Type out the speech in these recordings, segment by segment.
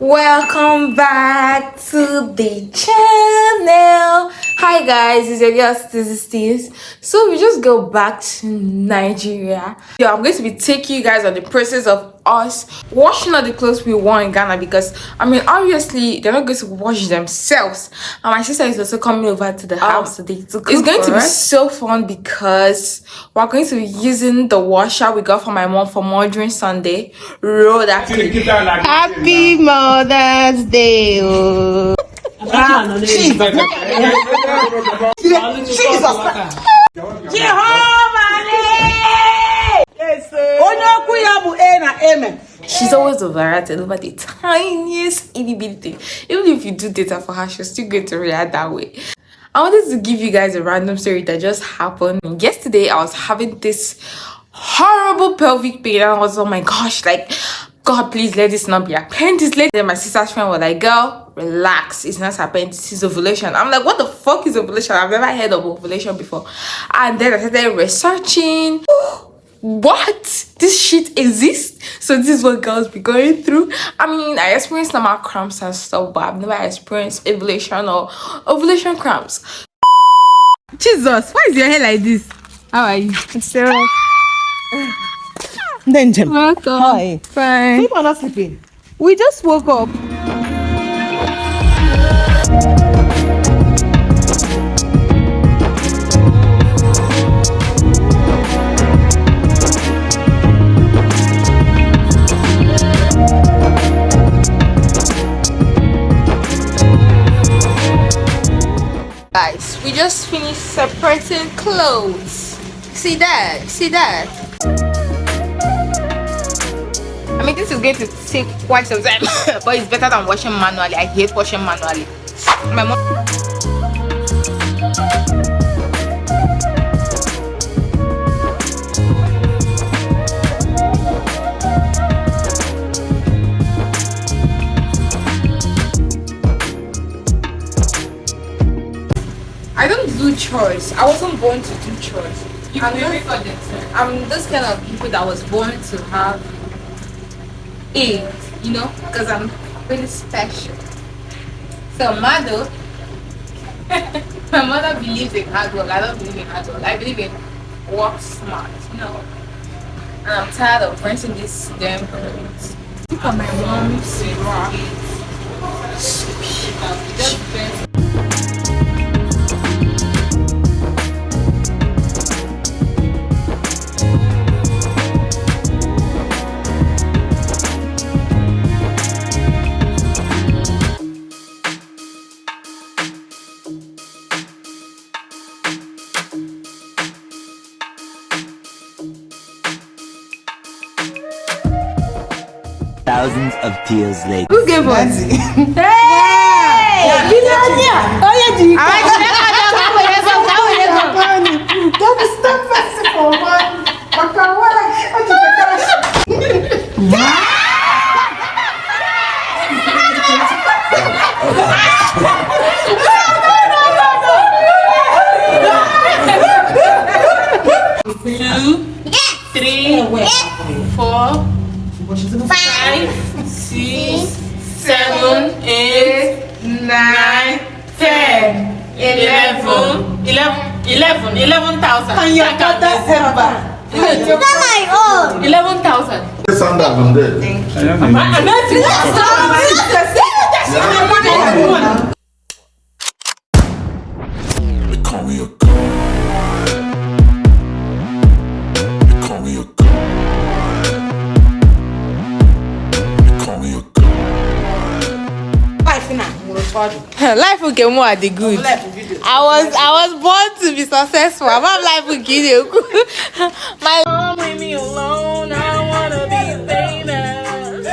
Welcome back to the channel. Hi guys, it's your girl Stizzy. So we just go back to Nigeria. Yeah, I'm going to be taking you guys on the process of us washing all the clothes we wore in Ghana, because I mean obviously they're not going to wash themselves, and my sister is also coming over to the house today. It's going to be so fun because we're going to be using the washer we got from my mom for Mother's Sunday. Roll that clip. Happy Mother's Day. Oh. She's always overrated over the tiniest itty bitty thing. Even if you do data for her, she's still going to react that way. I wanted to give you guys a random story that just happened. Yesterday, I was having this horrible pelvic pain, and I was, oh my gosh, like, God, please let this not be appendicitis. Then my sister's friend was like, girl, relax, it's not appendicitis, it's ovulation. I'm like, what the fuck is ovulation? I've never heard of ovulation before. And then I started researching. What? This shit exists? So this is what girls be going through. I mean, I experienced normal cramps and stuff, but I've never experienced ovulation or ovulation cramps. Jesus, why is your hair like this? How are you? Sarah. Welcome. Hi. Fine. We just woke up. Guys, we just finished separating clothes. See that? See that? I mean, this is going to take quite some time, but it's better than washing manually. I hate washing manually. My mom. I don't do chores. I wasn't born to do chores. I'm this kind of people that was born to have aid, you know, because I'm really special. So my mother believes in hard work. I don't believe in hard work. I believe in work smart, you know. And I'm tired of renting these damn parents. Look at my mom's rock. Thousands of tears later. Who gave us? Hey! Five, 6, 7, 8, 9, 10, 11,000. And your daughter ever. It's not my own. 11,000. Thank you. Call me a Life will get more at the good. I was born to be successful. I'm life will give you. My mom leave me alone. I wanna be famous.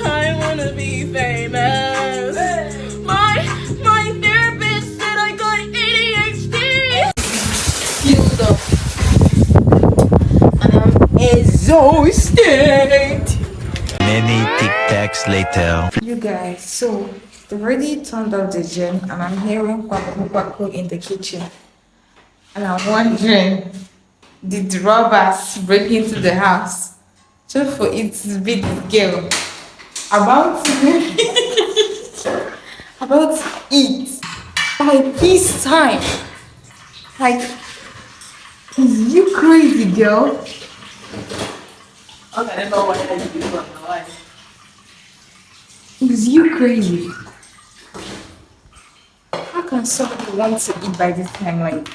I wanna be famous. My therapist said I got ADHD. And I'm exhausted. Many tic tacs later. You guys, so They've already turned off the gen and I'm hearing quackle quackle in the kitchen. And I'm wondering, did robbers break into the house just for it to be this girl about to about to eat by this time? Like, is you crazy, girl? Okay, I know what I do with my life. Is you crazy? How can somebody want to eat by this time? Like,